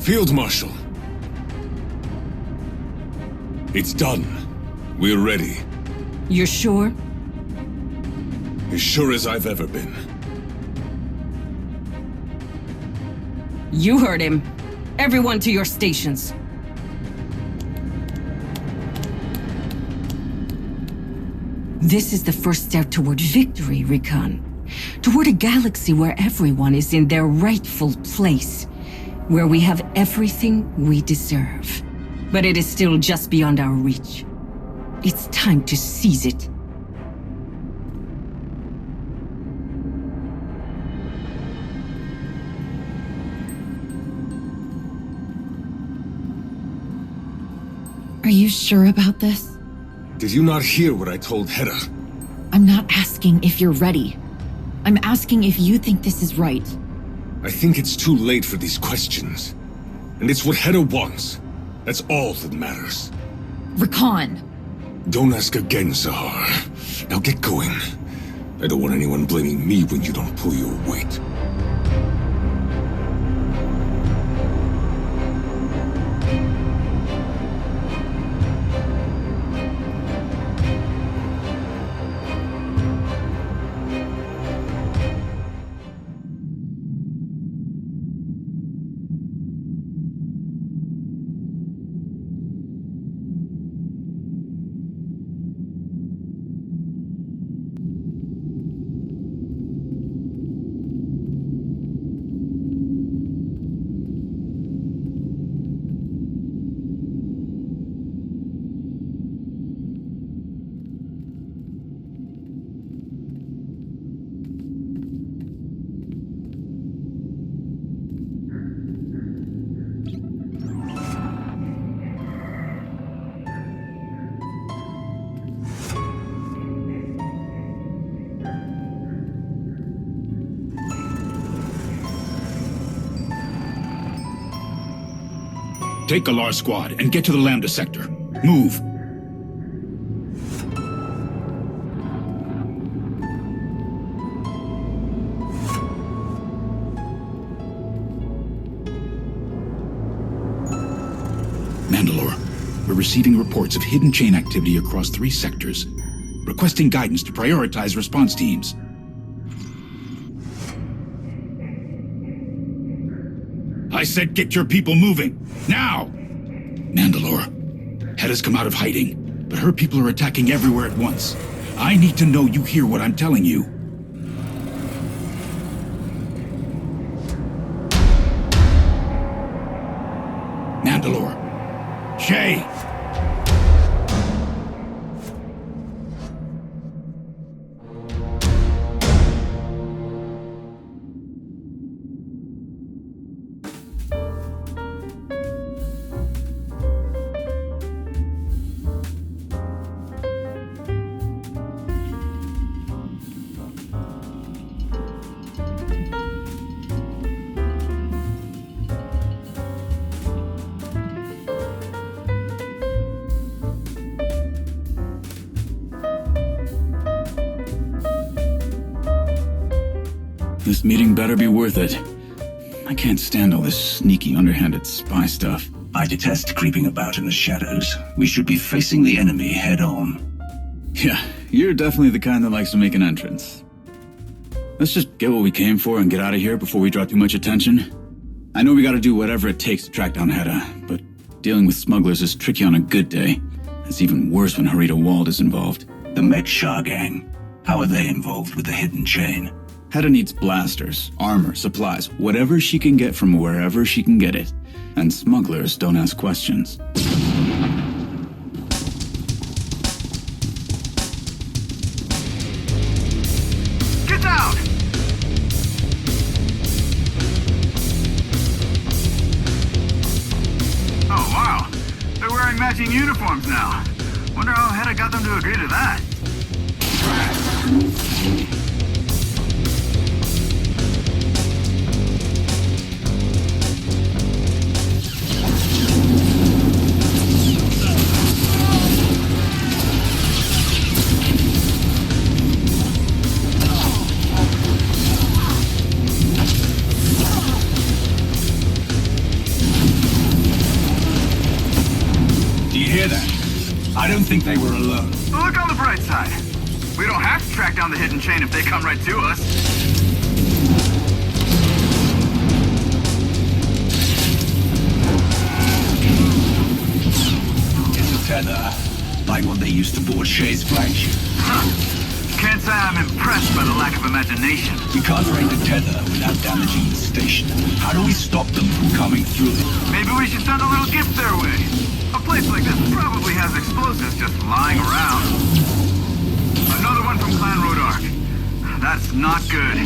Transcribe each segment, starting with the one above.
Field Marshal. It's done. We're ready. You're sure? As sure as I've ever been. You heard him. Everyone to your stations. This is the first step toward victory, Recon. Toward a galaxy where everyone is in their rightful place. Where we have everything we deserve. But it is still just beyond our reach. It's time to seize it. Are you sure about this? Did you not hear what I told Hera? I'm not asking if you're ready. I'm asking if you think this is right. I think it's too late for these questions. And it's what Hera wants. That's all that matters. Recon! Don't ask again, Sahar. Now get going. I don't want anyone blaming me when you don't pull your weight. Take Galar's squad and get to the Lambda sector. Move! Mandalore, we're receiving reports of hidden chain activity across 3 sectors. Requesting guidance to prioritize response teams. I said get your people moving, now! Mandalore, Hedda's come out of hiding, but her people are attacking everywhere at once. I need to know you hear what I'm telling you. Mandalore. Shay! This meeting better be worth it. I can't stand all this sneaky, underhanded spy stuff. I detest creeping about in the shadows. We should be facing the enemy head-on. Yeah, you're definitely the kind that likes to make an entrance. Let's just get what we came for and get out of here before we draw too much attention. I know we gotta do whatever it takes to track down Hedda, but dealing with smugglers is tricky on a good day. It's even worse when Harita Wald is involved. The Med Shah gang. How are they involved with the hidden chain? Hedda needs blasters, armor, supplies, whatever she can get from wherever she can get it. And smugglers don't ask questions. Get down! Oh, wow. They're wearing matching uniforms now. Wonder how Hedda got them to agree to that. think they were alone. Well, look on the bright side. We don't have to track down the hidden chain if they come right to us. It's a tether. Like what they used to board Shay's flagship. Huh. Can't say I'm impressed by the lack of imagination. We can't raid the tether without damaging the station. How do we stop them from coming through it? Maybe we should send a little gift their way. A place like this probably has explosives just lying around. Another one from Clan Rodark. That's not good.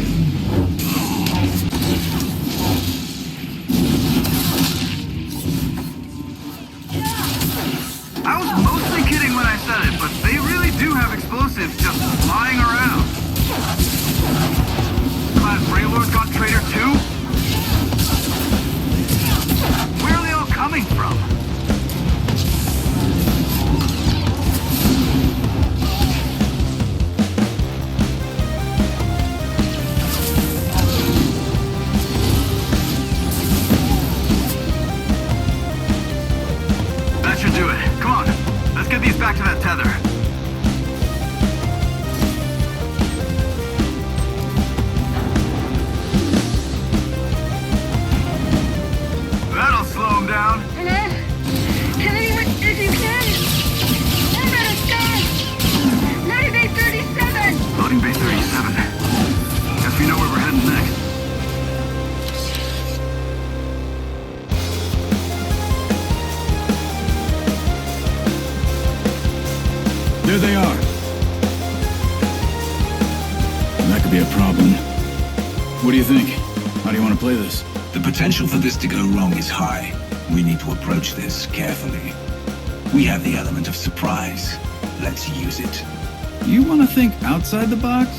I was mostly kidding when I said it, but they really do have explosives just lying around. Clan Freylord's got Traitor too? Where are they all coming from? That should do it. Come on, let's get these back to that tether. That'll slow them down. Hello? Anyone, if you can? I'm out of time. Loading Bay 37. Loading Bay 37. Guess we know where we're heading next. There they are. That could be a problem. What do you think? How do you want to play this? The potential for this to go wrong is high. We need to approach this carefully. We have the element of surprise. Let's use it. You want to think outside the box?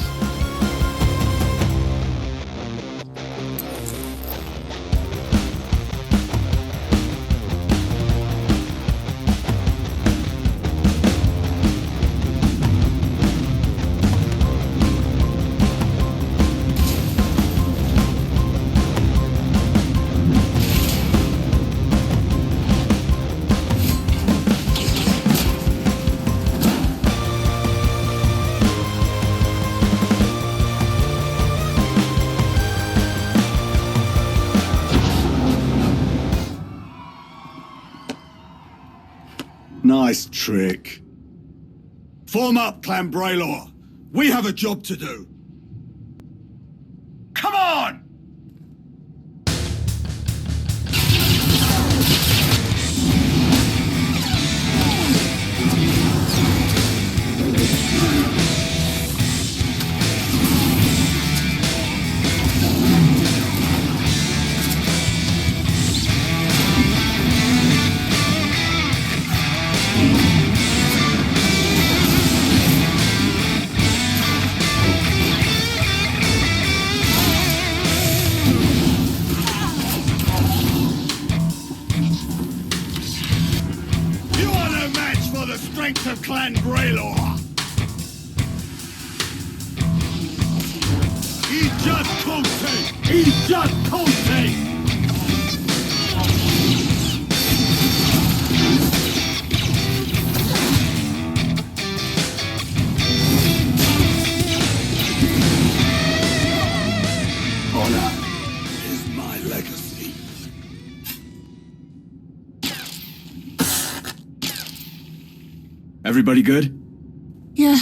Nice trick. Form up, Clan Braylor. We have a job to do. Come on! Of Clan Braylor. He's just coasting! He's just coasting! Honor is my legacy. Everybody good? Yeah.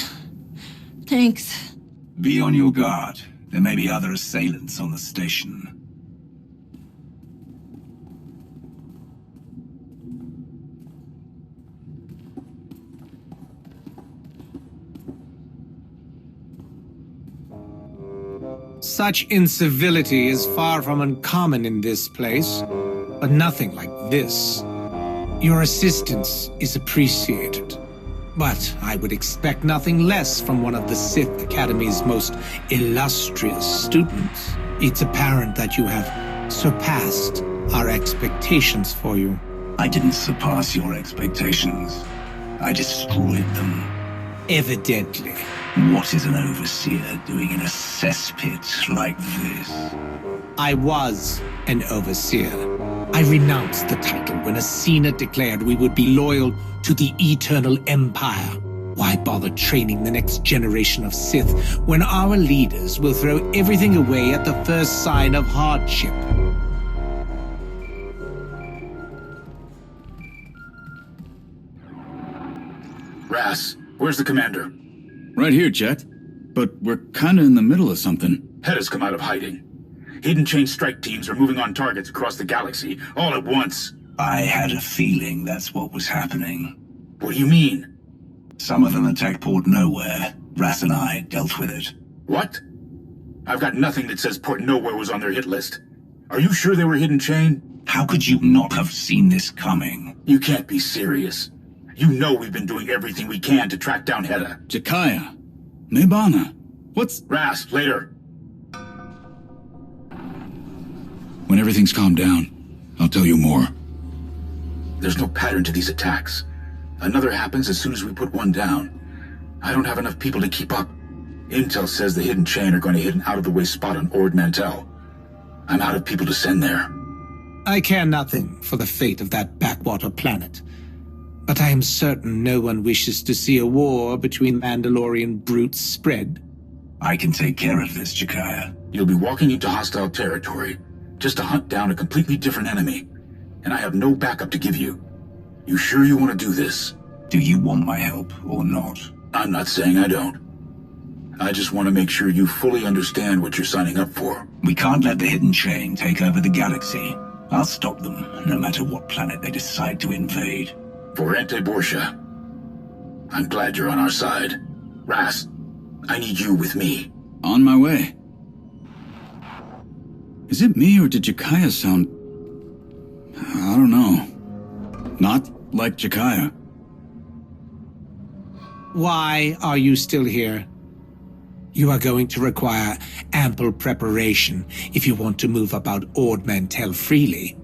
Thanks. Be on your guard. There may be other assailants on the station. Such incivility is far from uncommon in this place, but nothing like this. Your assistance is appreciated, but I would expect nothing less from one of the Sith Academy's most illustrious students. It's apparent that you have surpassed our expectations for you. I didn't surpass your expectations. I destroyed them. Evidently. What is an overseer doing in a cesspit like this? I was an overseer. I renounced the title when Asina declared we would be loyal to the Eternal Empire. Why bother training the next generation of Sith when our leaders will throw everything away at the first sign of hardship? Ras, where's the commander? Right here, Jet. But we're kinda in the middle of something. Heda's come out of hiding. Hidden chain strike teams are moving on targets across the galaxy, all at once. I had a feeling that's what was happening. What do you mean? Some of them attacked Port Nowhere. Ras and I dealt with it. What? I've got nothing that says Port Nowhere was on their hit list. Are you sure they were hidden chain? How could you not have seen this coming? You can't be serious. You know we've been doing everything we can to track down Heda. Jakaya. Nibbana. What's... Ras, later. When everything's calmed down, I'll tell you more. There's no pattern to these attacks. Another happens as soon as we put one down. I don't have enough people to keep up. Intel says the hidden chain are going to hit an out-of-the-way spot on Ord Mantell. I'm out of people to send there. I care nothing for the fate of that backwater planet. But I am certain no one wishes to see a war between Mandalorian brutes spread. I can take care of this, Jakaya. You'll be walking into hostile territory, just to hunt down a completely different enemy. And I have no backup to give you. You sure you want to do this? Do you want my help or not? I'm not saying I don't. I just want to make sure you fully understand what you're signing up for. We can't let the hidden chain take over the galaxy. I'll stop them, no matter what planet they decide to invade. For Borsha, I'm glad you're on our side. Ras, I need you with me. On my way. Is it me or did Jakaya sound... I don't know. Not like Jakaya. Why are you still here? You are going to require ample preparation if you want to move about Ord Mantell freely.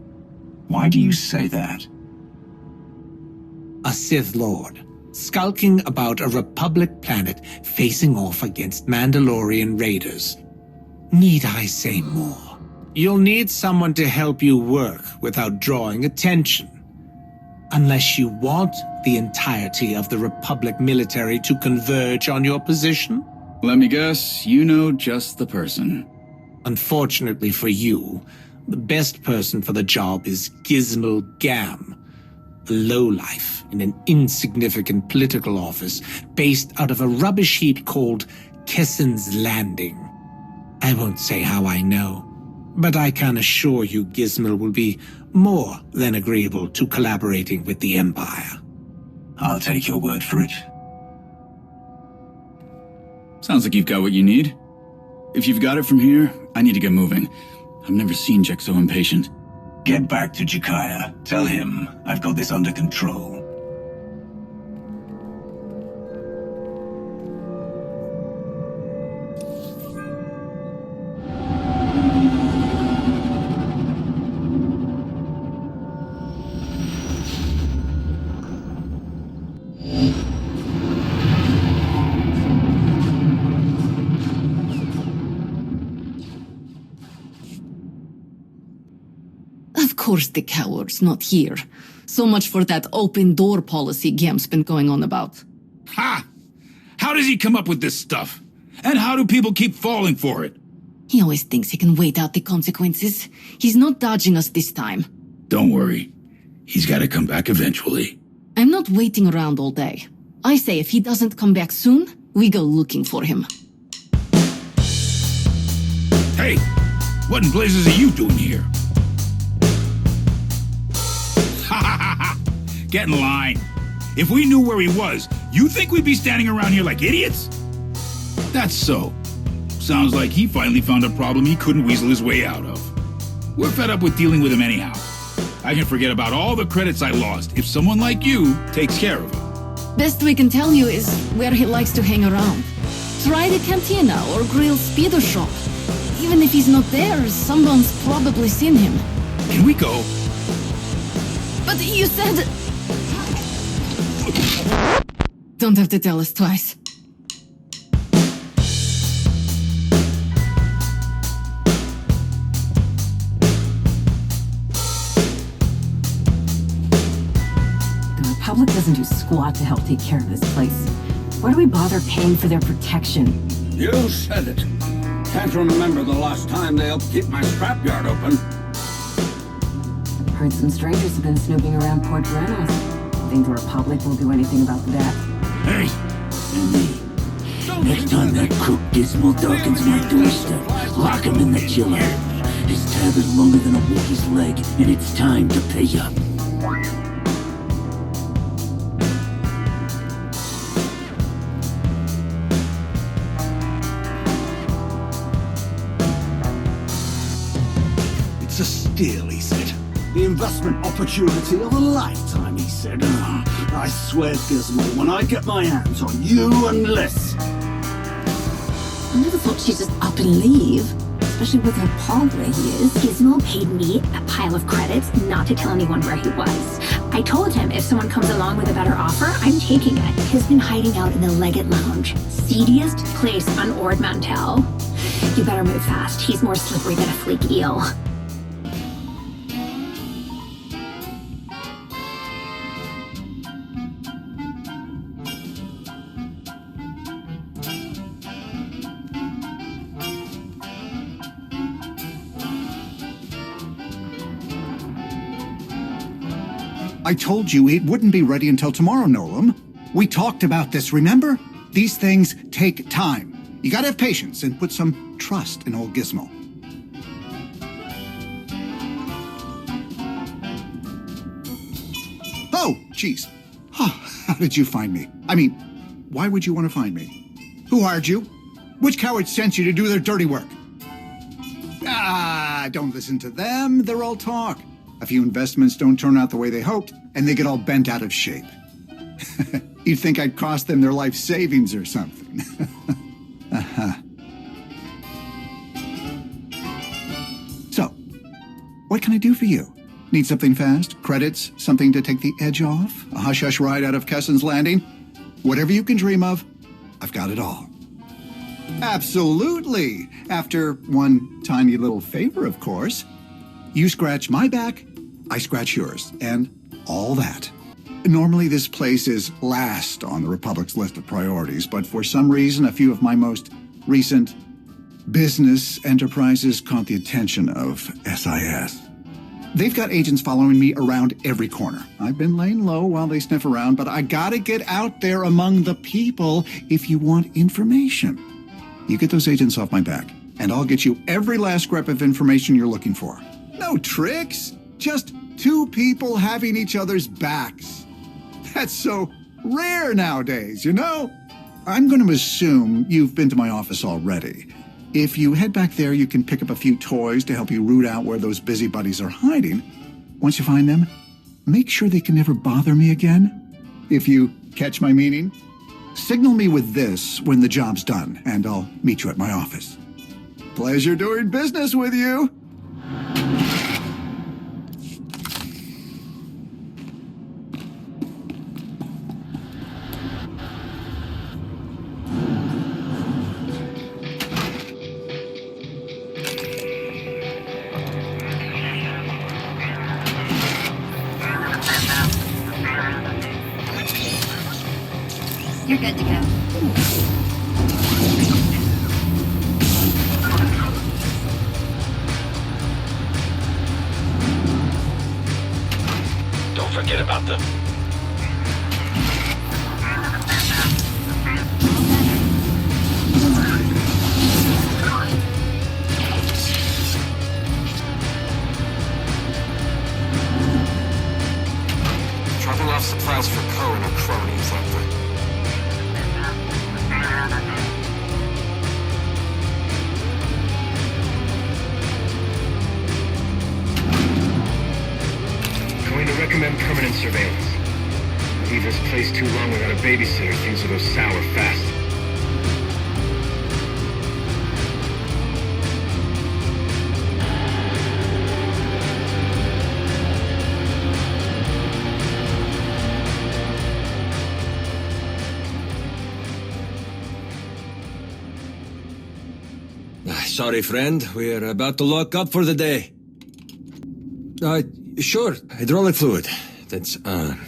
Why do you say that? A Sith Lord, skulking about a Republic planet facing off against Mandalorian raiders. Need I say more? You'll need someone to help you work without drawing attention. Unless you want the entirety of the Republic military to converge on your position? Let me guess, you know just the person. Unfortunately for you, the best person for the job is Gizmo Gam, a lowlife in an insignificant political office based out of a rubbish heap called Kessen's Landing. I won't say how I know, but I can assure you Gizmo will be more than agreeable to collaborating with the Empire. I'll take your word for it. Sounds like you've got what you need. If you've got it from here, I need to get moving. I've never seen Jack so impatient. Get back to Jakaya. Tell him I've got this under control. Of course the coward's not here. So much for that open door policy Gam's been going on about. Ha! How does he come up with this stuff? And how do people keep falling for it? He always thinks he can wait out the consequences. He's not dodging us this time. Don't worry. He's got to come back eventually. I'm not waiting around all day. I say if he doesn't come back soon, we go looking for him. Hey! What in blazes are you doing here? Get in line. If we knew where he was, you think we'd be standing around here like idiots? That's so. Sounds like he finally found a problem he couldn't weasel his way out of. We're fed up with dealing with him anyhow. I can forget about all the credits I lost if someone like you takes care of him. Best we can tell you is where he likes to hang around. Try the cantina or grill speeder shop. Even if he's not there, someone's probably seen him. Can we go? But you said... Don't have to tell us twice. doesn't do squat to help take care of this place. Why do we bother paying for their protection? You said it. Can't remember the last time they helped keep my scrapyard open. Heard some strangers have been snooping around Port Granos. Think the Republic will do anything about that? Hey! And me. Next time that crook Gizmo darkens my doorstep, lock him in the chiller. His tab is longer than a Wookiee's leg, and it's time to pay up. It's a steal, he said. The investment opportunity of a lifetime, he said. I swear, Gizmo, when I get my hands on you and Liz. I never thought she'd just up and leave, especially with her Paul where he is. Gizmo paid me a pile of credits not to tell anyone where he was. I told him if someone comes along with a better offer, I'm taking it. He's been hiding out in the Leggett Lounge, seediest place on Ord Mantell. You better move fast. He's more slippery than a fleek eel. I told you it wouldn't be ready until tomorrow, Norum. We talked about this, remember? These things take time. You gotta have patience and put some trust in old Gizmo. Oh, jeez. How did you find me? I mean, why would you want to find me? Who hired you? Which coward sent you to do their dirty work? Don't listen to them. They're all talk. A few investments don't turn out the way they hoped, and they get all bent out of shape. You'd think I'd cost them their life savings or something. So, what can I do for you? Need something fast? Credits? Something to take the edge off? A hush-hush ride out of Kessen's Landing? Whatever you can dream of, I've got it all. Absolutely! After one tiny little favor, of course. You scratch my back, I scratch yours, and all that. Normally this place is last on the Republic's list of priorities, but for some reason a few of my most recent business enterprises caught the attention of SIS. They've got agents following me around every corner. I've been laying low while they sniff around, but I gotta get out there among the people if you want information. You get those agents off my back, and I'll get you every last scrap of information you're looking for. No tricks, just two people having each other's backs. That's so rare nowadays, you know? I'm going to assume you've been to my office already. If you head back there, you can pick up a few toys to help you root out where those busybodies are hiding. Once you find them, make sure they can never bother me again. If you catch my meaning, signal me with this when the job's done, and I'll meet you at my office. Pleasure doing business with you. You're good to go. Don't forget about them. Dropping off supplies for Coe and her cronies like that. Going to recommend permanent surveillance. Leave this place too long without a babysitter, things will go sour fast. Sorry, friend. We're about to lock up for the day. Sure. Hydraulic fluid. That's on.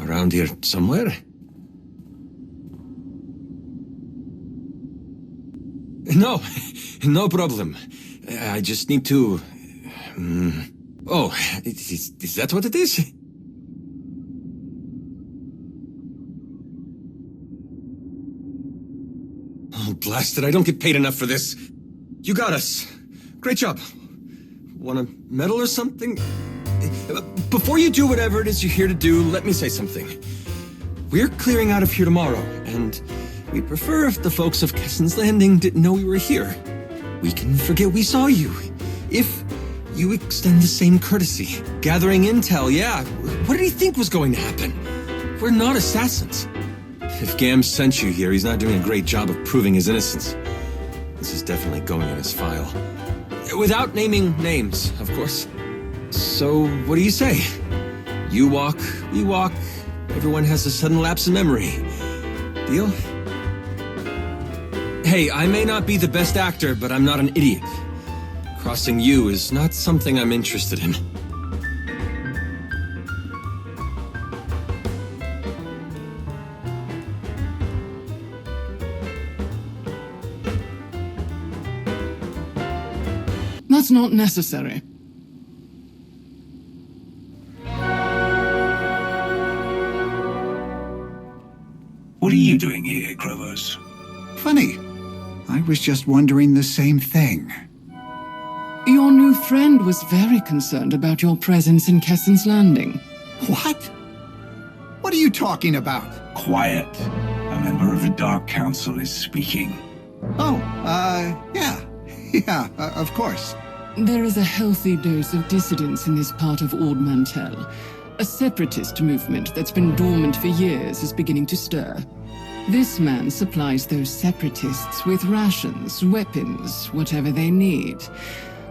All Around here somewhere? No, no problem. I just need to... Oh, is that what it is? Oh, blast it, I don't get paid enough for this. You got us. Great job. Want a medal or something? Before you do whatever it is you're here to do, let me say something. We're clearing out of here tomorrow, and we'd prefer if the folks of Kessen's Landing didn't know we were here. We can forget we saw you. If you extend the same courtesy. Gathering intel, yeah. What did he think was going to happen? We're not assassins. If Gam sent you here, he's not doing a great job of proving his innocence. This is definitely going in his file. Without naming names, of course. So, what do you say? You walk, we walk, everyone has a sudden lapse in memory. Deal? Hey, I may not be the best actor, but I'm not an idiot. Crossing you is not something I'm interested in. That's not necessary. What are you doing here, Krovos? Funny. I was just wondering the same thing. Your new friend was very concerned about your presence in Kessen's Landing. What? What are you talking about? Quiet. A member of the Dark Council is speaking. Oh, yeah. Yeah, of course. There is a healthy dose of dissidence in this part of Ord Mantell. A separatist movement that's been dormant for years is beginning to stir. This man supplies those separatists with rations, weapons, whatever they need.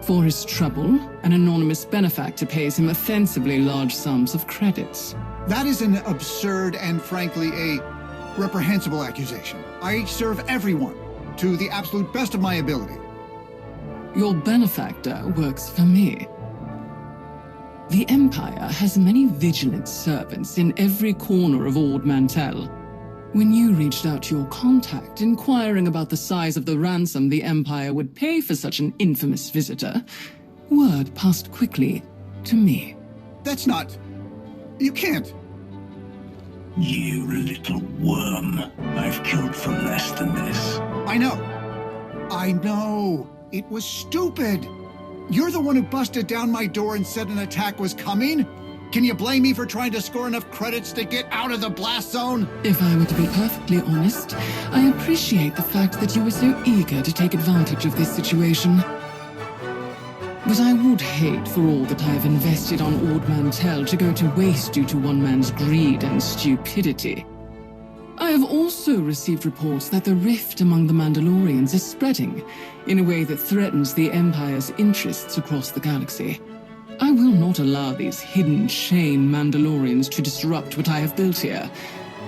For his trouble, an anonymous benefactor pays him offensively large sums of credits. That is an absurd and frankly a reprehensible accusation. I serve everyone to the absolute best of my ability. Your benefactor works for me. The Empire has many vigilant servants in every corner of Ord Mantell. When you reached out to your contact, inquiring about the size of the ransom the Empire would pay for such an infamous visitor, word passed quickly to me. That's not... You can't. You little worm. I've killed for less than this. I know. I know. It was stupid. You're the one who busted down my door and said an attack was coming? Can you blame me for trying to score enough credits to get out of the blast zone? If I were to be perfectly honest, I appreciate the fact that you were so eager to take advantage of this situation. But I would hate for all that I have invested on Ord Mantell to go to waste due to one man's greed and stupidity. I have also received reports that the rift among the Mandalorians is spreading in a way that threatens the Empire's interests across the galaxy. I will not allow these hidden chain Mandalorians to disrupt what I have built here.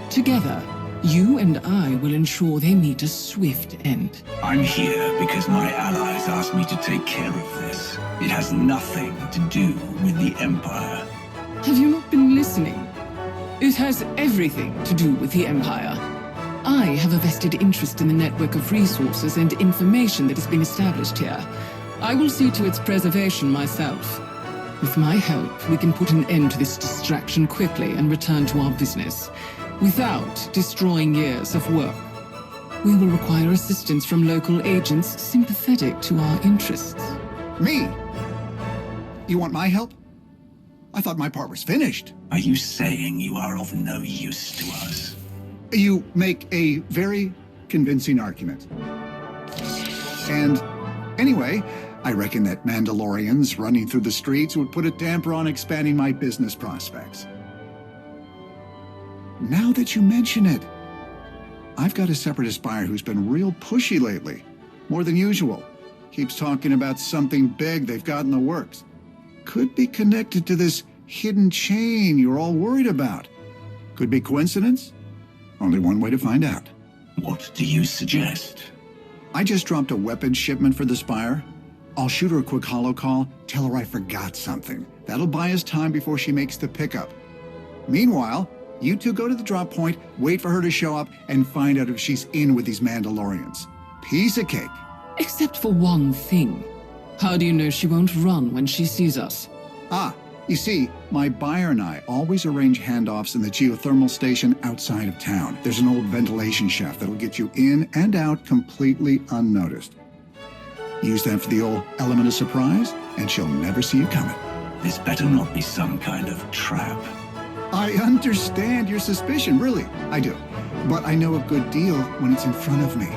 Together, you and I will ensure they meet a swift end. I'm here because my allies asked me to take care of this. It has nothing to do with the Empire. Have you not been listening? It has everything to do with the Empire. I have a vested interest in the network of resources and information that has been established here. I will see to its preservation myself. With my help, we can put an end to this distraction quickly and return to our business, without destroying years of work. We will require assistance from local agents sympathetic to our interests. Me? You want my help? I thought my part was finished. Are you saying you are of no use to us? You make a very convincing argument. And anyway, I reckon that Mandalorians running through the streets would put a damper on expanding my business prospects. Now that you mention it, I've got a separatist buyer who's been real pushy lately. More than usual. Keeps talking about something big they've got in the works. Could be connected to this hidden chain you're all worried about. Could be coincidence? Only one way to find out. What do you suggest? I just dropped a weapons shipment for this buyer. I'll shoot her a quick holo call, tell her I forgot something. That'll buy us time before she makes the pickup. Meanwhile, You two go to the drop point, wait for her to show up, and find out if she's in with these Mandalorians. Piece of cake. Except for one thing. How do you know she won't run when she sees us? Ah, you see, my buyer and I always arrange handoffs in the geothermal station outside of town. There's an old ventilation shaft that'll get you in and out completely unnoticed. Use that for the old element of surprise, and she'll never see you coming. This better not be some kind of trap. I understand your suspicion, really. I do. But I know a good deal when it's in front of me.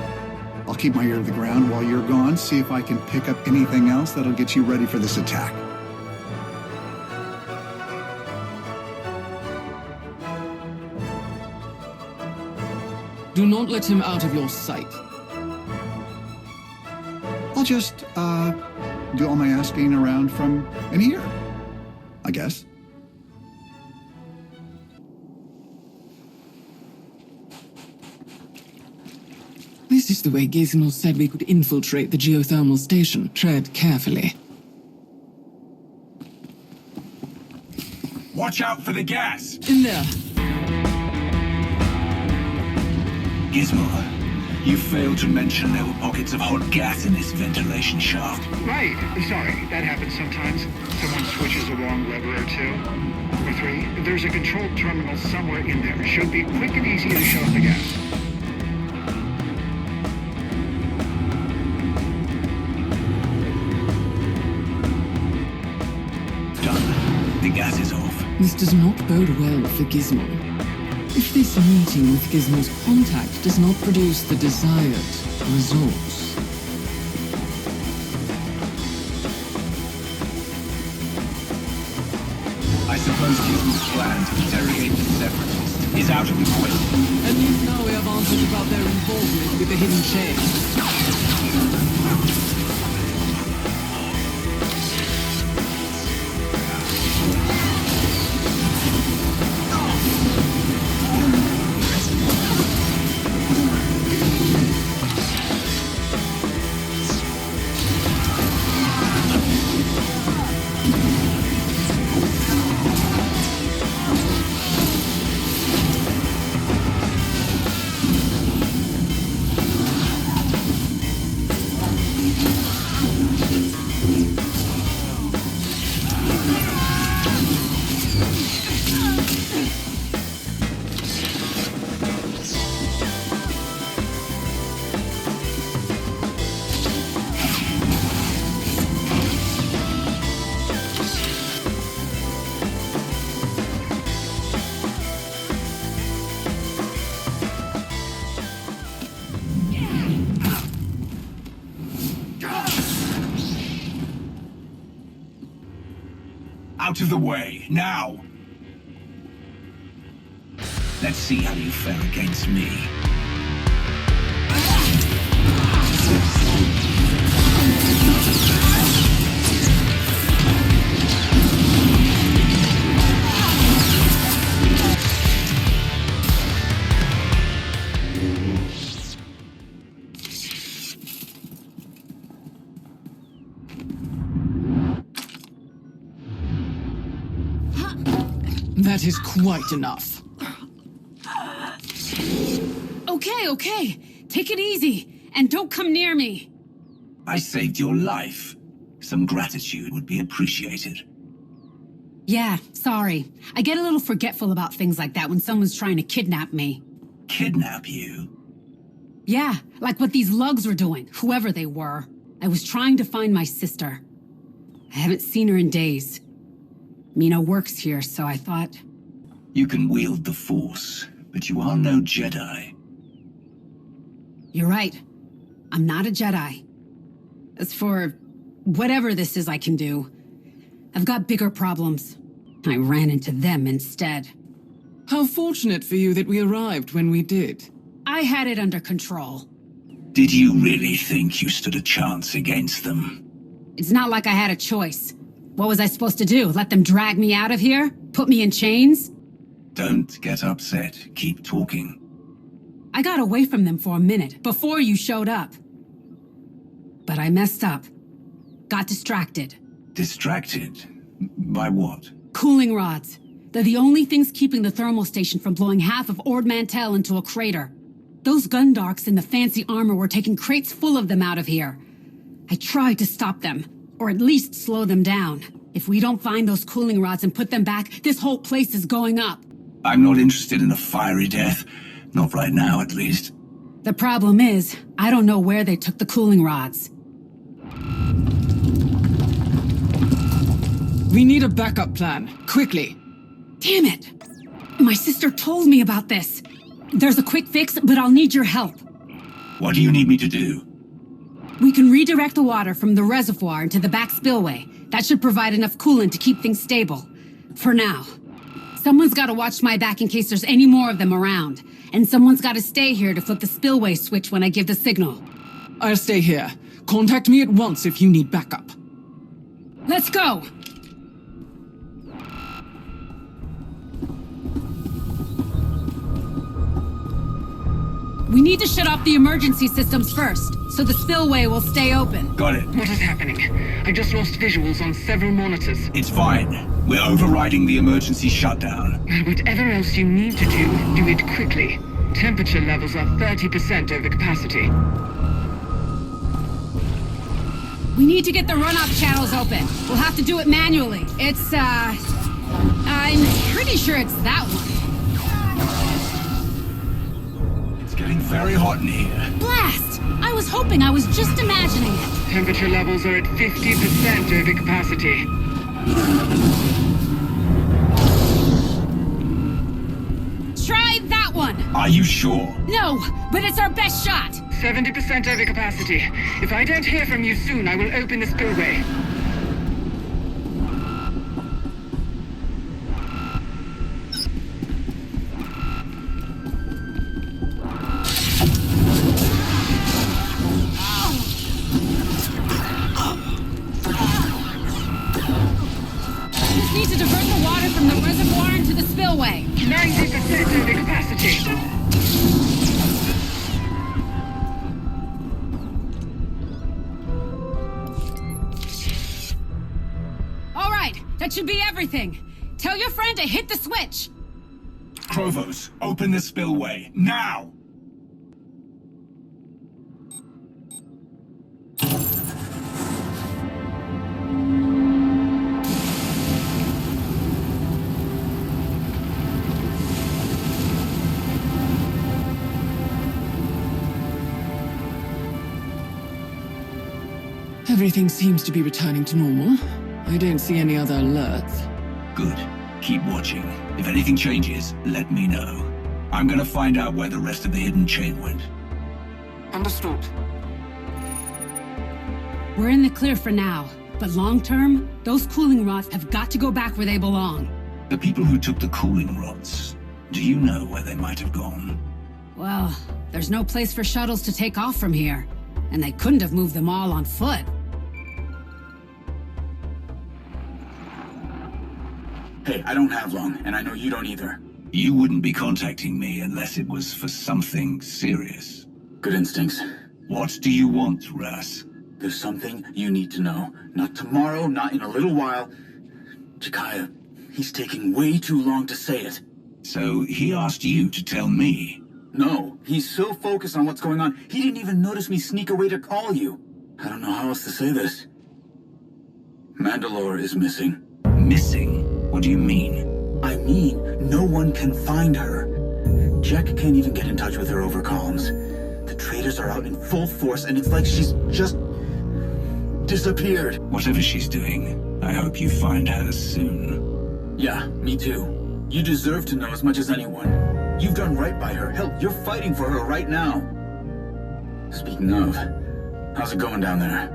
I'll keep my ear to the ground while you're gone, see if I can pick up anything else that'll get you ready for this attack. Do not let him out of your sight. I'll just, do all my asking around from in here, I guess. This is the way Gizmo said we could infiltrate the geothermal station. Tread carefully. Watch out for the gas! In there. Gizmo, you failed to mention there were pockets of hot gas in this ventilation shaft. Right. Sorry, that happens sometimes. Someone switches a wrong lever or two. Or three. There's a control terminal somewhere in there. Should be quick and easy to shut off the gas. The gas is off. This does not bode well for Gizmo. If this meeting with Gizmo's contact does not produce the desired results. I suppose Gizmo's plan to interrogate the Separatists is out of the question. At least now we have answers about their involvement with the hidden chain. Out of the way, now! Let's see how you fare against me. That is quite enough. Okay. Take it easy, and don't come near me. I saved your life. Some gratitude would be appreciated. Yeah, sorry. I get a little forgetful about things like that when someone's trying to kidnap me. Kidnap you? Yeah, like what these lugs were doing, whoever they were. I was trying to find my sister. I haven't seen her in days. Mina works here, so I thought... You can wield the Force, but you are no Jedi. You're right. I'm not a Jedi. As for whatever this is I can do, I've got bigger problems. I ran into them instead. How fortunate for you that we arrived when we did. I had it under control. Did you really think you stood a chance against them? It's not like I had a choice. What was I supposed to do? Let them drag me out of here? Put me in chains? Don't get upset. Keep talking. I got away from them for a minute, before you showed up. But I messed up. Got distracted. Distracted? By what? Cooling rods. They're the only things keeping the thermal station from blowing half of Ord Mantell into a crater. Those Gundarks in the fancy armor were taking crates full of them out of here. I tried to stop them, or at least slow them down. If we don't find those cooling rods and put them back, this whole place is going up. I'm not interested in a fiery death. Not right now, at least. The problem is, I don't know where they took the cooling rods. We need a backup plan, quickly. Damn it! My sister told me about this. There's a quick fix, but I'll need your help. What do you need me to do? We can redirect the water from the reservoir into the back spillway. That should provide enough coolant to keep things stable. For now. Someone's gotta watch my back in case there's any more of them around. And someone's gotta stay here to flip the spillway switch when I give the signal. I'll stay here. Contact me at once if you need backup. Let's go! We need to shut off the emergency systems first, so the spillway will stay open. Got it. What is happening? I just lost visuals on several monitors. It's fine. We're overriding the emergency shutdown. Whatever else you need to do it quickly. Temperature levels are 30% over capacity. We need to get the runoff channels open. We'll have to do it manually. I'm pretty sure it's that one. It's getting very hot in here. Blast! I was hoping I was just imagining it. Temperature levels are at 50% over capacity. Try that one! Are you sure? No, but it's our best shot! 70% over capacity. If I don't hear from you soon, I will open the spillway. Just need to divert the water from the reservoir into the spillway. 90% over capacity. That should be everything. Tell your friend to hit the switch. Krovos, open the spillway, now! Everything seems to be returning to normal. I don't see any other alerts. Good. Keep watching. If anything changes, let me know. I'm gonna find out where the rest of the hidden chain went. Understood. We're in the clear for now, but long term, those cooling rods have got to go back where they belong. The people who took the cooling rods, do you know where they might have gone? Well, there's no place for shuttles to take off from here, and they couldn't have moved them all on foot. Hey, I don't have long, and I know you don't either. You wouldn't be contacting me unless it was for something serious. Good instincts. What do you want, Russ? There's something you need to know. Not tomorrow, not in a little while. Jakaya, he's taking way too long to say it. So he asked you to tell me? No, he's so focused on what's going on, he didn't even notice me sneak away to call you. I don't know how else to say this. Mandalore is missing. Missing? What do you mean? I mean, no one can find her. Jack can't even get in touch with her over comms. The traitors are out in full force, and it's like she's just disappeared. Whatever she's doing, I hope you find her soon. Yeah, me too. You deserve to know as much as anyone. You've done right by her. Hell, you're fighting for her right now. Speaking of, how's it going down there?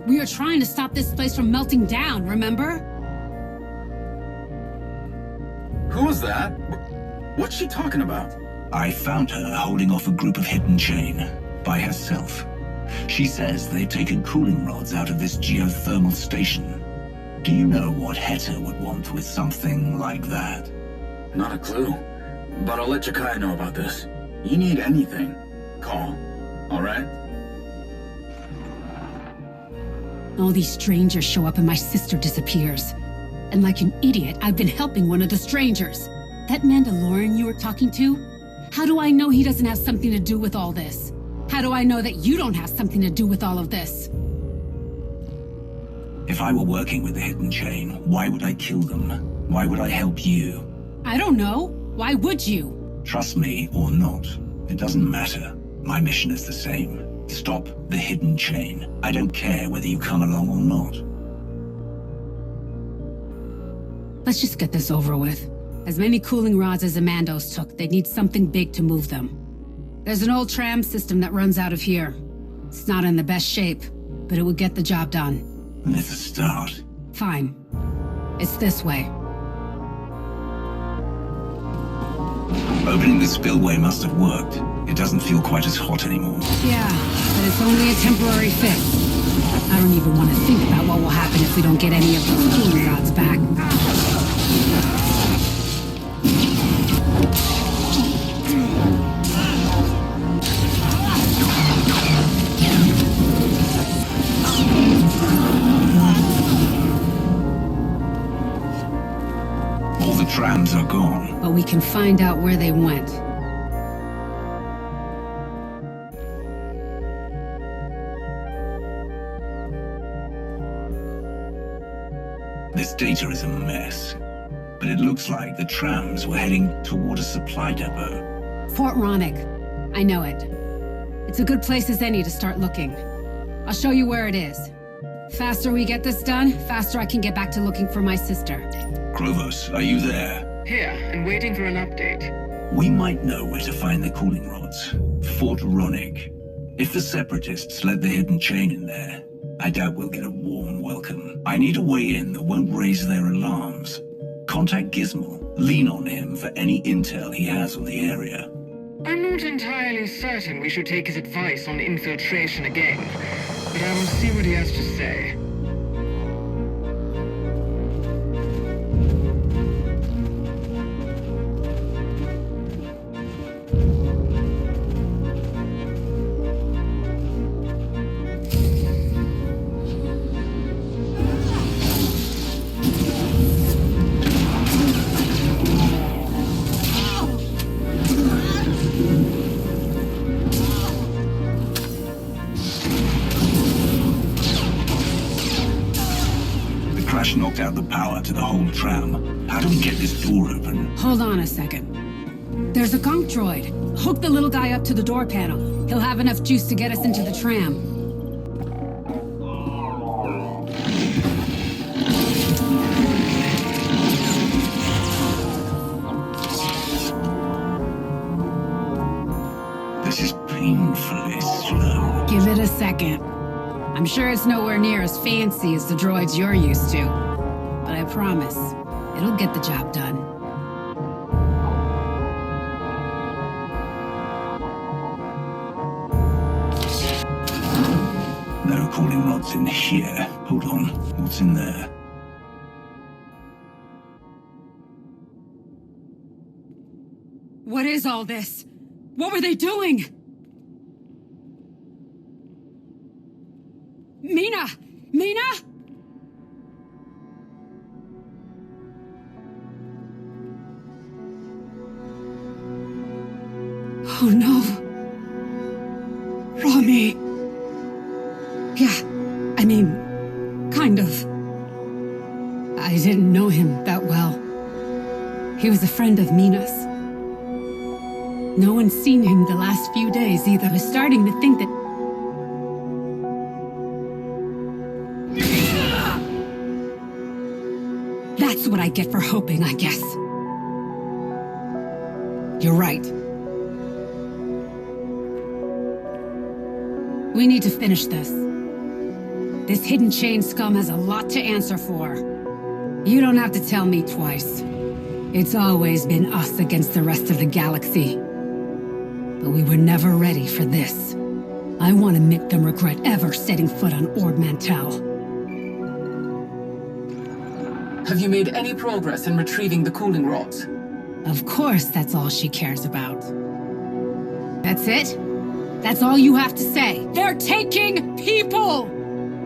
We are trying to stop this place from melting down, remember? Who was that? What's she talking about? I found her holding off a group of hidden chain by herself. She says they've taken cooling rods out of this geothermal station. Do you know what Heta would want with something like that? Not a clue. But I'll let Jakaya know about this. You need anything, call. All right? All these strangers show up and my sister disappears. And like an idiot, I've been helping one of the strangers. That Mandalorian you were talking to? How do I know he doesn't have something to do with all this? How do I know that you don't have something to do with all of this? If I were working with the Hidden Chain, why would I kill them? Why would I help you? I don't know. Why would you? Trust me or not, it doesn't matter. My mission is the same. Stop the Hidden Chain. I don't care whether you come along or not. Let's just get this over with. As many cooling rods as the Mandos took, they'd need something big to move them. There's an old tram system that runs out of here. It's not in the best shape, but it would get the job done. It's a start. Fine. It's this way. Opening the spillway must have worked. It doesn't feel quite as hot anymore. Yeah, but it's only a temporary fix. I don't even want to think about what will happen if we don't get any of those cooling rods back. All the trams are gone. But we can find out where they went. This data is a mess. But it looks like the trams were heading toward a supply depot. Fort Ronick. I know it. It's a good place as any to start looking. I'll show you where it is. Faster we get this done, faster I can get back to looking for my sister. Krovos, are you there? Here, and waiting for an update. We might know where to find the cooling rods. Fort Ronick. If the Separatists let the Hidden Chain in there, I doubt we'll get a warm welcome. I need a way in that won't raise their alarms. Contact Gizmo. Lean on him for any intel he has on the area. I'm not entirely certain we should take his advice on infiltration again, but I will see what he has to say. Knocked out the power to the whole tram. How do we get this door open? Hold on a second. There's a gonk droid. Hook the little guy up to the door panel. He'll have enough juice to get us into the tram. This is painfully slow. Give it a second. I'm sure it's nowhere near as fancy as the droids you're used to. But I promise, it'll get the job done. No cooling rods in here. Hold on. What's in there? What is all this? What were they doing? Mina! Mina! Oh no. Rami. Yeah, I mean, kind of. I didn't know him that well. He was a friend of Mina's. No one's seen him the last few days either. I was starting to think that that's what I get for hoping, I guess. You're right. We need to finish this. This Hidden Chain scum has a lot to answer for. You don't have to tell me twice. It's always been us against the rest of the galaxy. But we were never ready for this. I want to make them regret ever setting foot on Ord Mantell. Have you made any progress in retrieving the cooling rods? Of course, that's all she cares about. That's it? That's all you have to say? They're taking people!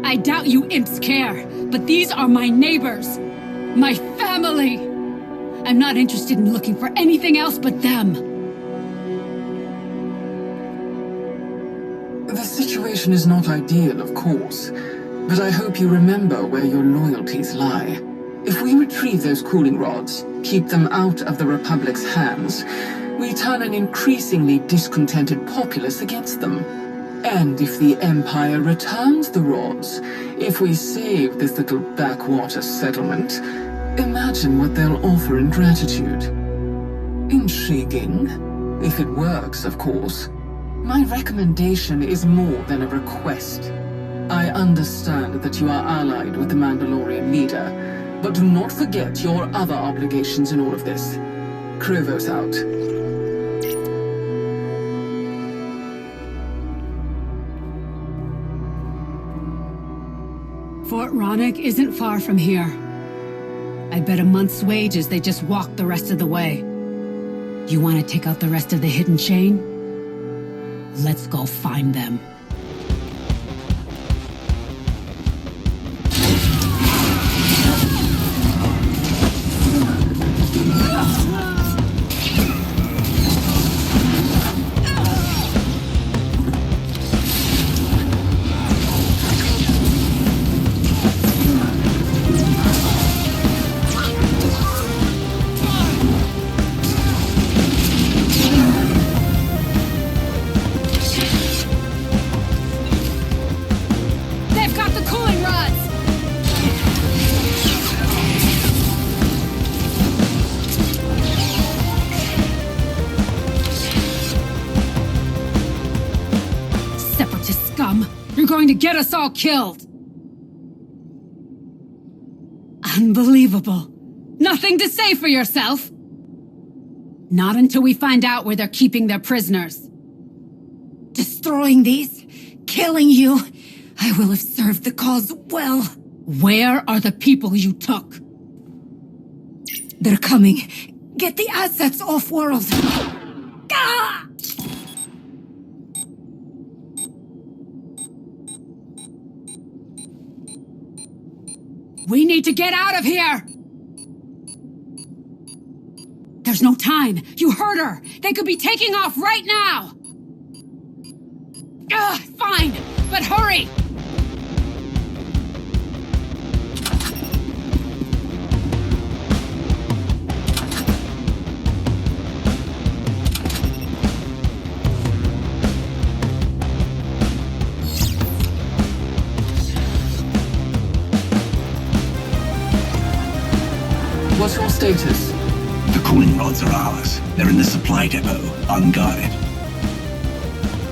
I doubt you imps care, but these are my neighbors. My family! I'm not interested in looking for anything else but them. The situation is not ideal, of course, but I hope you remember where your loyalties lie. If we retrieve those cooling rods, keep them out of the Republic's hands, we turn an increasingly discontented populace against them. And if the Empire returns the rods, if we save this little backwater settlement, imagine what they'll offer in gratitude. Intriguing. If it works, of course. My recommendation is more than a request. I understand that you are allied with the Mandalorian leader, but do not forget your other obligations in all of this. Krivos out. Fort Ronick isn't far from here. I bet a month's wages they just walked the rest of the way. You want to take out the rest of the hidden chain? Let's go find them. To get us all killed. Unbelievable. Nothing to say for yourself? Not until we find out where they're keeping their prisoners. Destroying these, killing you, I will have served the cause well. Where are the people you took? They're coming. Get the assets off-world. Ah! We need to get out of here! There's no time. You heard her. They could be taking off right now. Fine, but hurry! What's your status? The cooling rods are ours. They're in the supply depot, unguarded.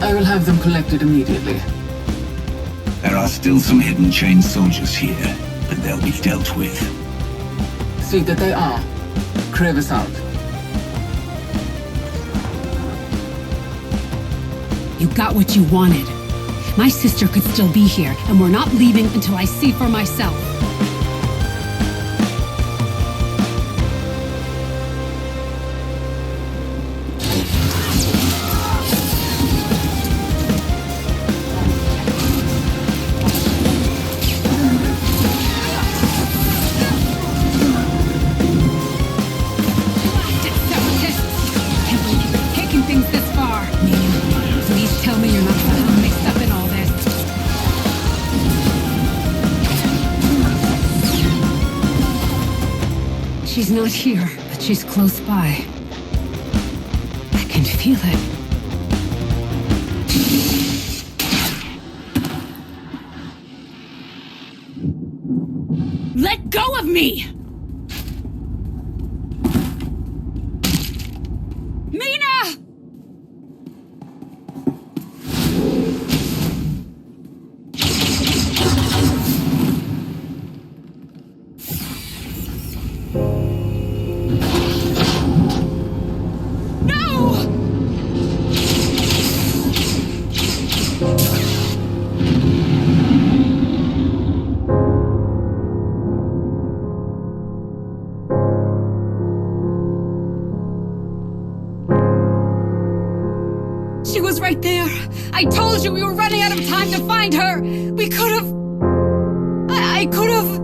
I will have them collected immediately. There are still some hidden chain soldiers here, but they'll be dealt with. See that they are. Krivos out. You got what you wanted. My sister could still be here, and we're not leaving until I see for myself. She's not here, but she's close by. I can feel it. Let go of me! Mina! She was right there. I told you we were running out of time to find her. We could have... I could have...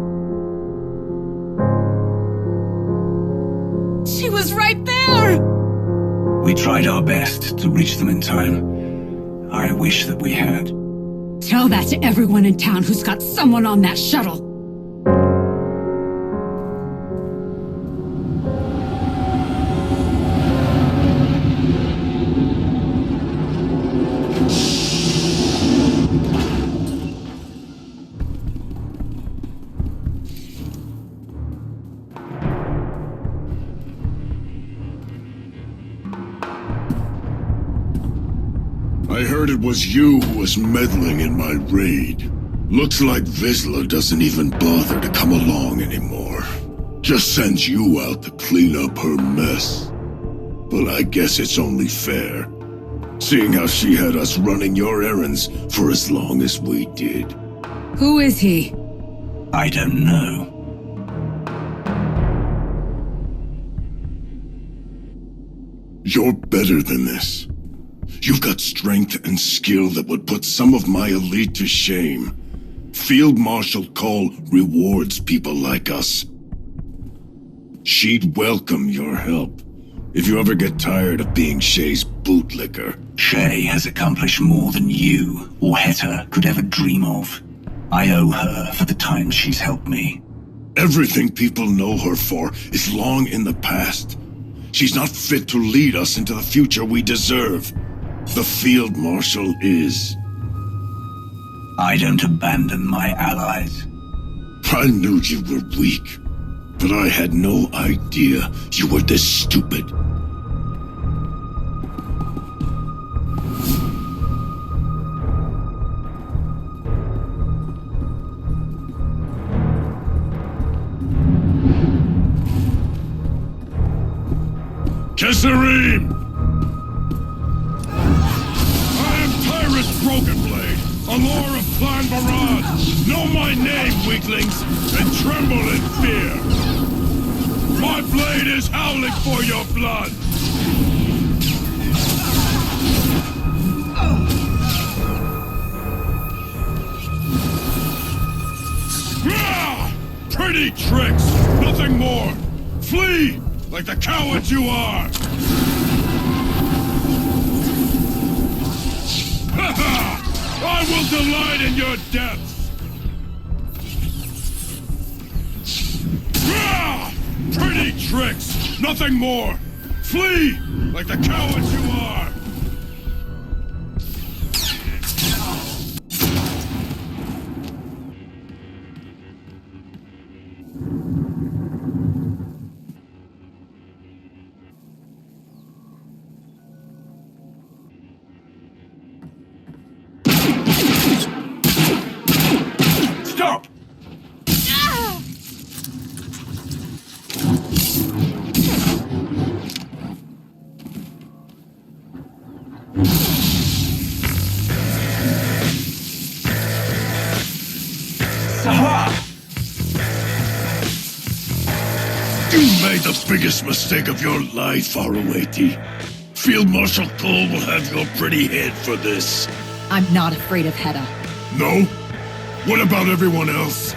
We tried our best to reach them in time. I wish that we had. Tell that to everyone in town who's got someone on that shuttle. I heard it was you who was meddling in my raid. Looks like Vizsla doesn't even bother to come along anymore. Just sends you out to clean up her mess. Well, I guess it's only fair, seeing how she had us running your errands for as long as we did. Who is he? I don't know. You're better than this. You've got strength and skill that would put some of my elite to shame. Field Marshal Cole rewards people like us. She'd welcome your help if you ever get tired of being Shay's bootlicker. Shay has accomplished more than you or Heta could ever dream of. I owe her for the time she's helped me. Everything people know her for is long in the past. She's not fit to lead us into the future we deserve. The Field Marshal is. I don't abandon my allies. I knew you were weak, but I had no idea you were this stupid. Kesserim! Broken Blade, a lore of Clan Barad. Know my name, weaklings, and tremble in fear. My blade is howling for your blood. Pretty tricks, nothing more. Flee, like the cowards you are. I will delight in your depths! Pretty tricks! Nothing more! Flee! Like the cowards you are! The biggest mistake of your life, Arawati. Field Marshal Cole will have your pretty head for this. I'm not afraid of Heta. No? What about everyone else?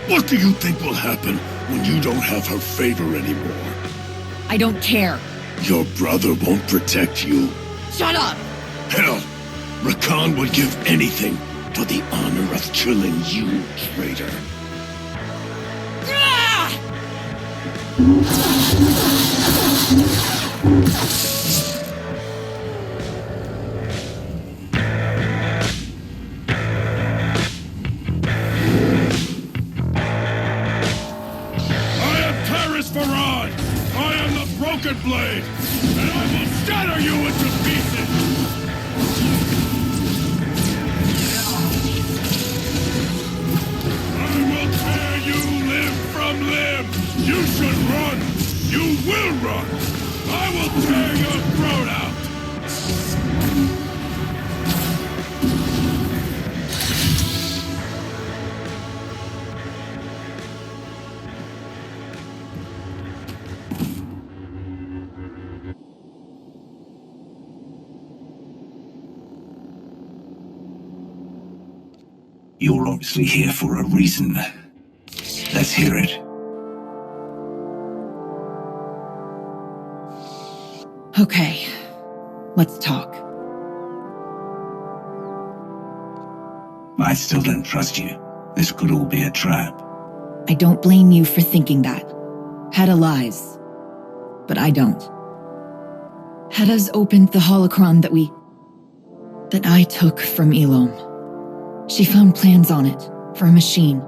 What do you think will happen when you don't have her favor anymore? I don't care. Your brother won't protect you. Shut up! Hell, Rakan would give anything for the honor of killing you, traitor. Broken Blade, and I will shatter you into pieces! I will tear you limb from limb! You should run! You will run! I will tear your throat out! You're obviously here for a reason. Let's hear it. Okay. Let's talk. I still don't trust you. This could all be a trap. I don't blame you for thinking that. Hedda lies. But I don't. Hedda's opened the holocron that I took from Elom. She found plans on it, for a machine.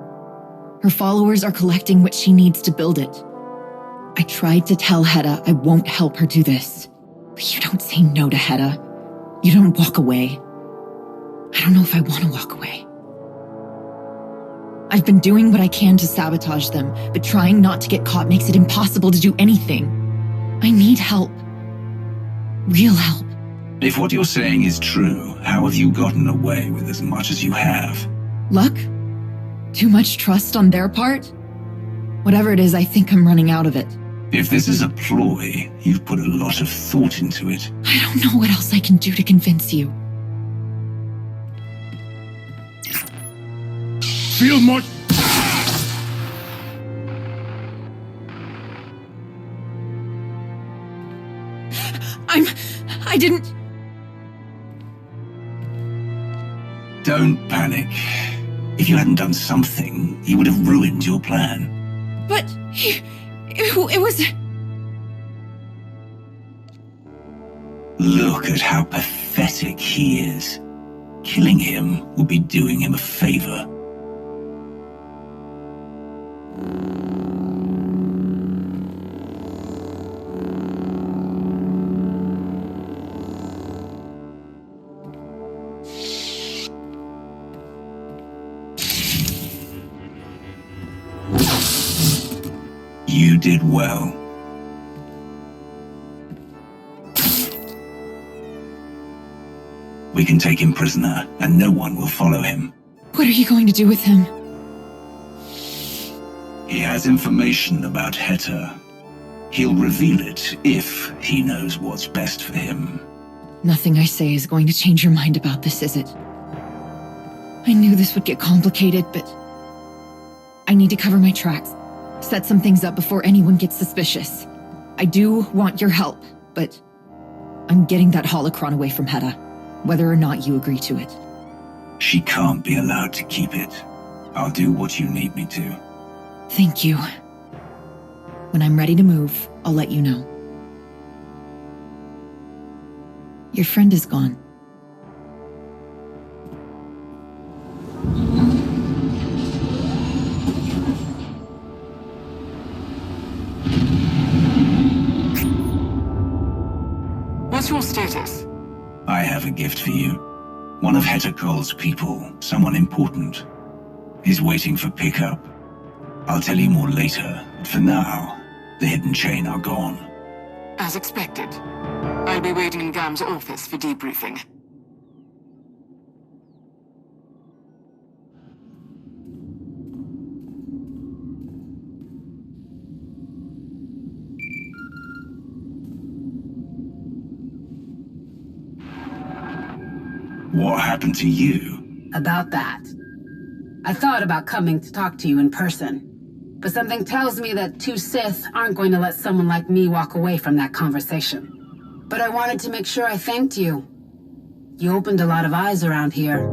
Her followers are collecting what she needs to build it. I tried to tell Hedda I won't help her do this. But you don't say no to Hedda. You don't walk away. I don't know if I want to walk away. I've been doing what I can to sabotage them, but trying not to get caught makes it impossible to do anything. I need help. Real help. If what you're saying is true, how have you gotten away with as much as you have? Luck? Too much trust on their part? Whatever it is, I think I'm running out of it. If this is a ploy, you've put a lot of thought into it. I don't know what else I can do to convince you. Feel much. I didn't. Don't panic. If you hadn't done something, he would have ruined your plan. But it was. Look at how pathetic he is. Killing him would be doing him a favor. You did well. We can take him prisoner, and no one will follow him. What are you going to do with him? He has information about Heta. He'll reveal it if he knows what's best for him. Nothing I say is going to change your mind about this, is it? I knew this would get complicated, but I need to cover my tracks. Set some things up before anyone gets suspicious. I do want your help, but I'm getting that holocron away from Heta, whether or not you agree to it. She can't be allowed to keep it. I'll do what you need me to. Thank you. When I'm ready to move, I'll let you know. Your friend is gone. What's your status? I have a gift for you. One of Heta Cole's people, someone important, is waiting for pickup. I'll tell you more later, but for now, the hidden chain are gone. As expected. I'll be waiting in Gam's office for debriefing. What happened to you? About that. I thought about coming to talk to you in person, but something tells me that two Sith aren't going to let someone like me walk away from that conversation. But I wanted to make sure I thanked you. You opened a lot of eyes around here.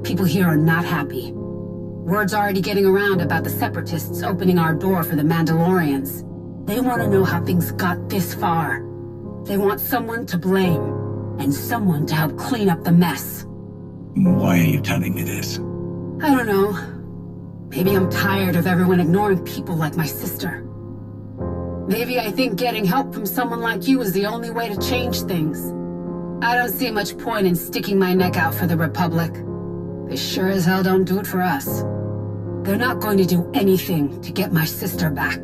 People here are not happy. Word's already getting around about the Separatists opening our door for the Mandalorians. They want to know how things got this far. They want someone to blame, and someone to help clean up the mess. Why are you telling me this? I don't know. Maybe I'm tired of everyone ignoring people like my sister. Maybe I think getting help from someone like you is the only way to change things. I don't see much point in sticking my neck out for the Republic. They sure as hell don't do it for us. They're not going to do anything to get my sister back.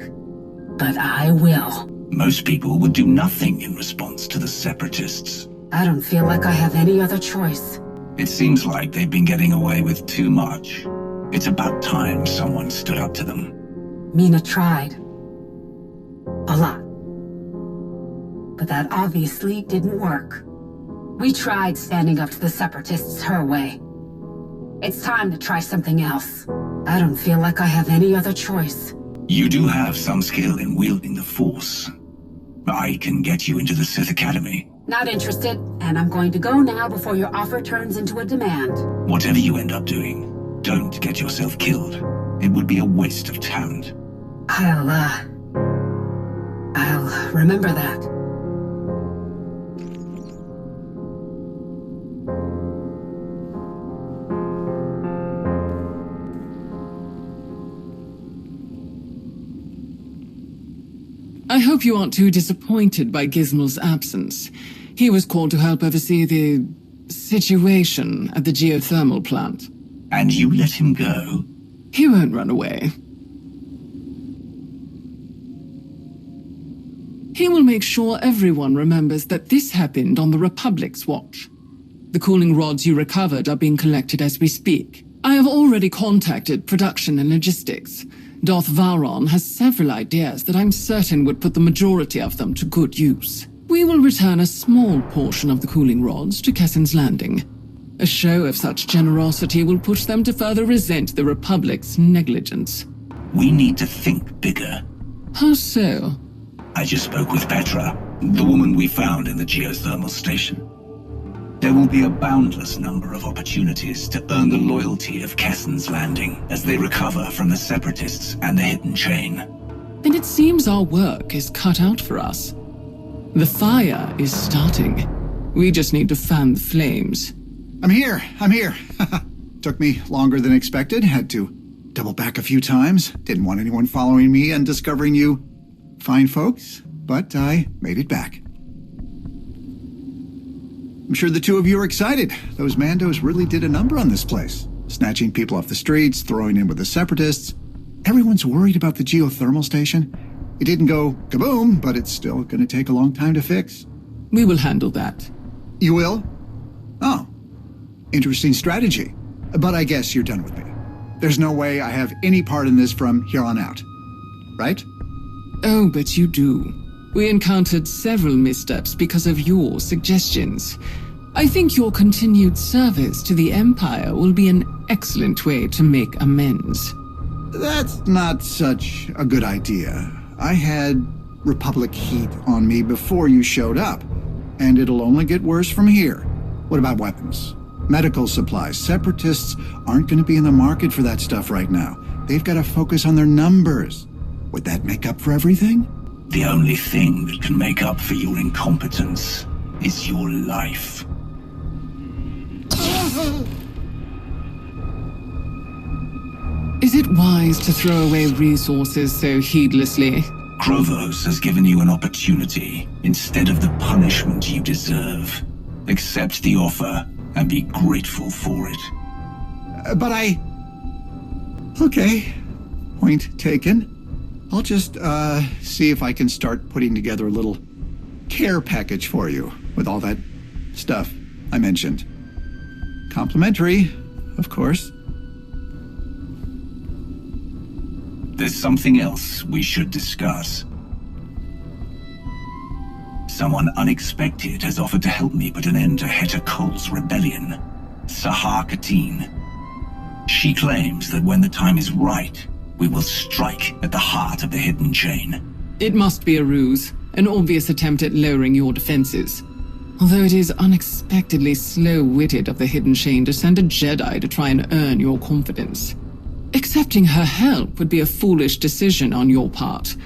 But I will. Most people would do nothing in response to the Separatists. I don't feel like I have any other choice. It seems like they've been getting away with too much. It's about time someone stood up to them. Mina tried. A lot. But that obviously didn't work. We tried standing up to the Separatists her way. It's time to try something else. I don't feel like I have any other choice. You do have some skill in wielding the Force. I can get you into the Sith Academy. Not interested, and I'm going to go now before your offer turns into a demand. Whatever you end up doing, don't get yourself killed. It would be a waste of talent. I'll remember that. I hope you aren't too disappointed by Gizmal's absence. He was called to help oversee the situation at the geothermal plant. And you let him go? He won't run away. He will make sure everyone remembers that this happened on the Republic's watch. The cooling rods you recovered are being collected as we speak. I have already contacted production and logistics. Darth Varon has several ideas that I'm certain would put the majority of them to good use. We will return a small portion of the cooling rods to Kessen's Landing. A show of such generosity will push them to further resent the Republic's negligence. We need to think bigger. How so? I just spoke with Petra, the woman we found in the geothermal station. There will be a boundless number of opportunities to earn the loyalty of Kessen's Landing as they recover from the Separatists and the Hidden Chain. And it seems our work is cut out for us. The fire is starting. We just need to fan the flames. I'm here. Took me longer than expected. Had to double back a few times. Didn't want anyone following me and discovering you fine folks, but I made it back. I'm sure the two of you are excited. Those Mandos really did a number on this place. Snatching people off the streets, throwing in with the Separatists. Everyone's worried about the geothermal station. It didn't go kaboom, but it's still going to take a long time to fix. We will handle that. You will? Oh. Interesting strategy. But I guess you're done with me. There's no way I have any part in this from here on out. Right? Oh, but you do. We encountered several missteps because of your suggestions. I think your continued service to the Empire will be an excellent way to make amends. That's not such a good idea. I had Republic heat on me before you showed up, and it'll only get worse from here. What about weapons? Medical supplies. Separatists aren't going to be in the market for that stuff right now. They've got to focus on their numbers. Would that make up for everything? The only thing that can make up for your incompetence is your life. Is it wise to throw away resources so heedlessly? Krovos has given you an opportunity instead of the punishment you deserve. Accept the offer and be grateful for it. But I... Okay. Point taken. I'll just, see if I can start putting together a little care package for you with all that stuff I mentioned. Complimentary, of course. There's something else we should discuss. Someone unexpected has offered to help me put an end to Heta Cole's rebellion. Sahar Katine. She claims that when the time is right, we will strike at the heart of the Hidden Chain. It must be a ruse, an obvious attempt at lowering your defenses. Although it is unexpectedly slow-witted of the Hidden Chain to send a Jedi to try and earn your confidence. Accepting her help would be a foolish decision on your part,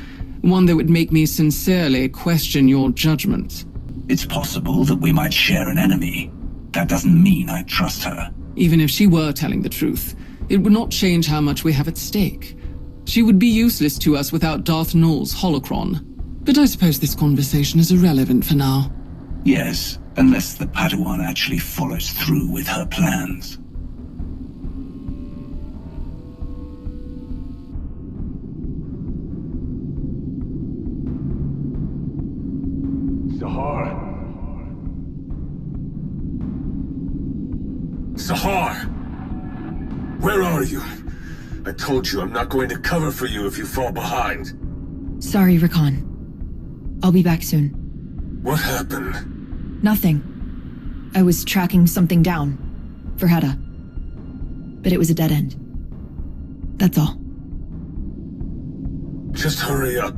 one that would make me sincerely question your judgment. It's possible that we might share an enemy. That doesn't mean I trust her. Even if she were telling the truth, it would not change how much we have at stake. She would be useless to us without Darth Nul's holocron. But I suppose this conversation is irrelevant for now. Yes, unless the Padawan actually follows through with her plans. Sahar! Where are you? I told you I'm not going to cover for you if you fall behind. Sorry, Rakan. I'll be back soon. What happened? Nothing. I was tracking something down. For Heta. But it was a dead end. That's all. Just hurry up.